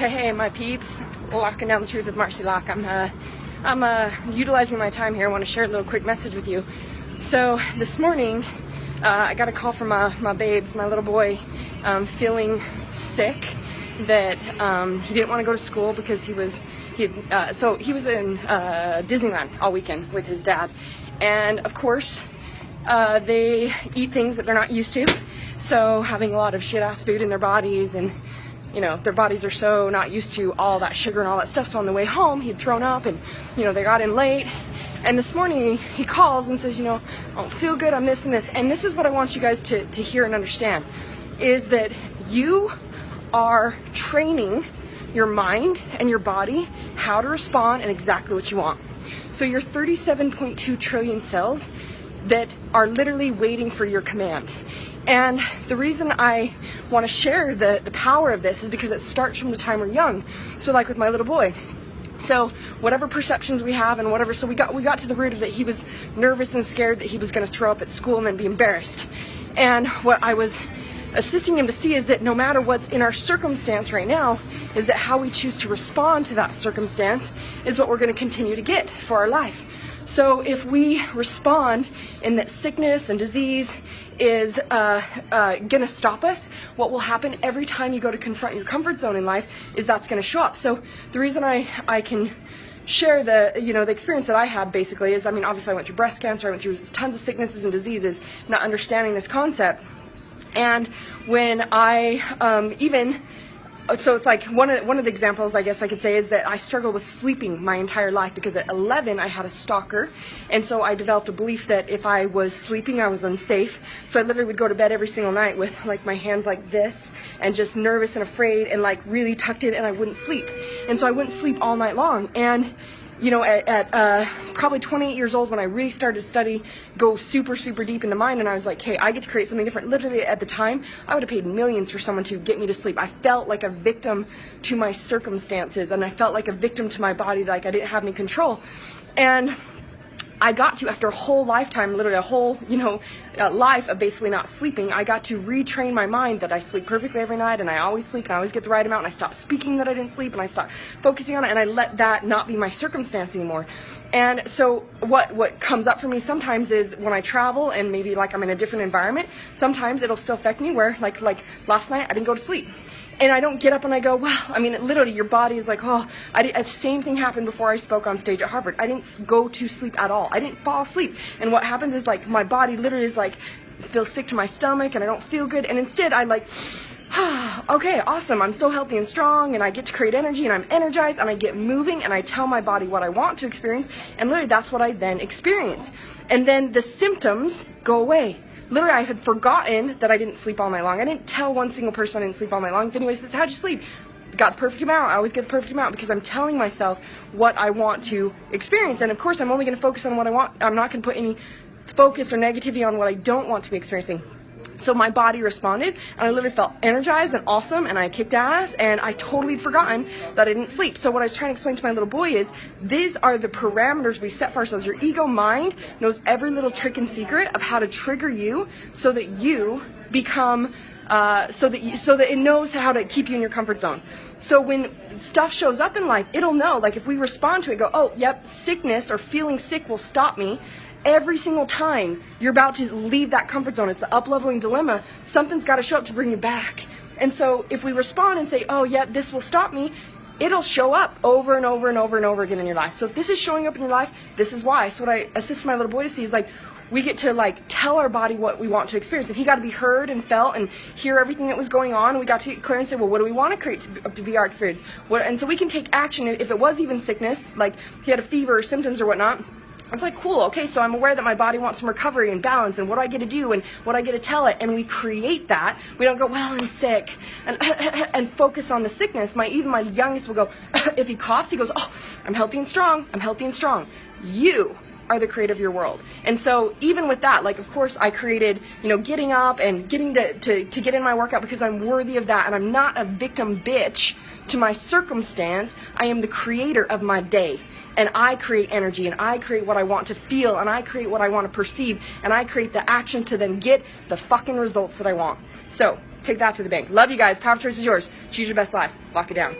Hey, my peeps. Locking down the truth with Marci Lock. I'm utilizing my time here. I want to share a little quick message with you. So this morning, I got a call from my babes, my little boy, feeling sick. That he didn't want to go to school because he was in Disneyland all weekend with his dad, and of course they eat things that they're not used to. So having a lot of shit ass food in their bodies, and you know, their bodies are so not used to all that sugar and all that stuff. So on the way home, he'd thrown up, and you know, they got in late. And this morning he calls and says, you know, I don't feel good, I'm this and this. And this is what I want you guys to hear and understand, is that you are training your mind and your body how to respond and exactly what you want. So your 37.2 trillion cells that are literally waiting for your command. And the reason I want to share the power of this is because it starts from the time we're young. So like with my little boy, so whatever perceptions we have and whatever, so we got to the root of that. He was nervous and scared that he was going to throw up at school and then be embarrassed. And what I was assisting him to see is that no matter what's in our circumstance right now, is that how we choose to respond to that circumstance is what we're going to continue to get for our life. So if we respond in that sickness and disease is gonna stop us, what will happen every time you go to confront your comfort zone in life is that's gonna show up. So the reason I can share the experience that I had basically is, I mean, obviously I went through breast cancer, I went through tons of sicknesses and diseases, not understanding this concept. And when I so it's like one of the examples I guess I could say is that I struggled with sleeping my entire life, because at 11 I had a stalker, and so I developed a belief that if I was sleeping I was unsafe. So I literally would go to bed every single night with like my hands like this and just nervous and afraid and like really tucked in, and I wouldn't sleep. And so I wouldn't sleep all night long. And you know, at probably 28 years old, when I really started to study, go super deep in the mind, and I was like, hey, I get to create something different. Literally at the time, I would have paid millions for someone to get me to sleep. I felt like a victim to my circumstances, and I felt like a victim to my body, like I didn't have any control. And I got to, after a whole lifetime, literally a whole, life of basically not sleeping, I got to retrain my mind that I sleep perfectly every night, and I always sleep, and I always get the right amount, and I stopped speaking that I didn't sleep, and I stopped focusing on it, and I let that not be my circumstance anymore. And so what comes up for me sometimes is when I travel and maybe like I'm in a different environment, sometimes it'll still affect me where like last night I didn't go to sleep. And I don't get up and I go, well, I mean, literally your body is like, oh, the same thing happened before I spoke on stage at Harvard. I didn't go to sleep at all. I didn't fall asleep. And what happens is like my body literally is like, feels sick to my stomach and I don't feel good. And instead I like, okay, awesome. I'm so healthy and strong, and I get to create energy, and I'm energized, and I get moving, and I tell my body what I want to experience. And literally that's what I then experience. And then the symptoms go away. Literally, I had forgotten that I didn't sleep all night long. I didn't tell one single person I didn't sleep all night long. If anybody says, how'd you sleep? Got the perfect amount. I always get the perfect amount because I'm telling myself what I want to experience. And of course, I'm only going to focus on what I want. I'm not going to put any focus or negativity on what I don't want to be experiencing. So my body responded, and I literally felt energized and awesome, and I kicked ass, and I totally had forgotten that I didn't sleep. So what I was trying to explain to my little boy is, these are the parameters we set for ourselves. Your ego mind knows every little trick and secret of how to trigger you so that you become so that it knows how to keep you in your comfort zone. So when stuff shows up in life, it'll know, like if we respond to it, go, oh, yep, sickness or feeling sick will stop me. Every single time you're about to leave that comfort zone, it's the up-leveling dilemma, something's got to show up to bring you back. And so if we respond and say, oh yeah, this will stop me, it'll show up over and over and over and over again in your life. So if this is showing up in your life, this is why. So what I assist my little boy to see is like, we get to like tell our body what we want to experience, and he got to be heard and felt and hear everything that was going on. We got to get clear and say, well, what do we want to create to be our experience? And so we can take action if it was even sickness, like he had a fever or symptoms or whatnot. It's like, cool, okay, so I'm aware that my body wants some recovery and balance, and what do I get to do, and what do I get to tell it, and we create that. We don't go, well, I'm sick, and focus on the sickness. Even my youngest will go, if he coughs, he goes, oh, I'm healthy and strong, I'm healthy and strong. You are the creator of your world. And so even with that, like, of course I created, getting up and getting to get in my workout because I'm worthy of that, and I'm not a victim bitch to my circumstance. I am the creator of my day, and I create energy, and I create what I want to feel, and I create what I want to perceive, and I create the actions to then get the fucking results that I want. So take that to the bank. Love you guys. Power choice is yours. Choose your best life. Lock it down.